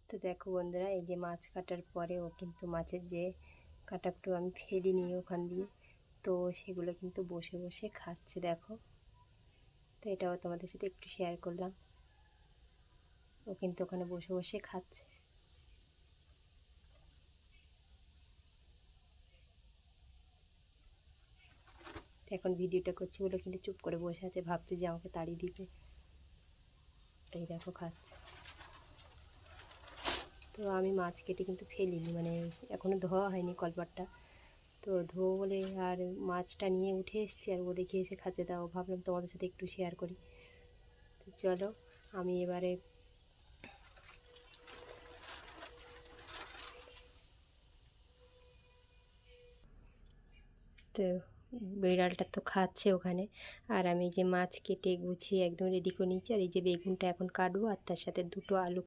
তো দেখো বন্ধুরা, এই যে মাছ কাটার পরে ও কিন্তু মাছের যে কাঁটাগুলো আমি ফেলিনি ওখান দিয়ে, তো সেগুলো কিন্তু বসে বসে খাচ্ছে দেখো। তো এটাও তোমাদের সাথে একটু শেয়ার করলাম। ও কিন্তু ওখানে বসে বসে খাচ্ছে। তো এখন ভিডিওটা করছি বলে কিন্তু চুপ করে বসে আছে, ভাবছে যে আমাকে তাড়িয়ে দিবে। এই দেখো খাচ্ছে। তো আমি মাছ কেটে কিন্তু ফেলিনি, মানে এখনও ধোয়া হয়নি কলপাটটা, তো ধোবো বলে আর মাছটা নিয়ে উঠে এসেছি, আর ও দেখে এসে খাচ্ছে। তাও ভাবলাম তোমাদের সাথে একটু শেয়ার করি। তো চলো আমি এবারে তো বিড়ালটা তো খাচ্ছে ওখানে, আর আমি যে মাছ কেটে গুছিয়ে একদম রেডি করে নিচ্ছি। আর এই যে বেগুনটা এখন কাটবো, আর তার সাথে দুটো আলু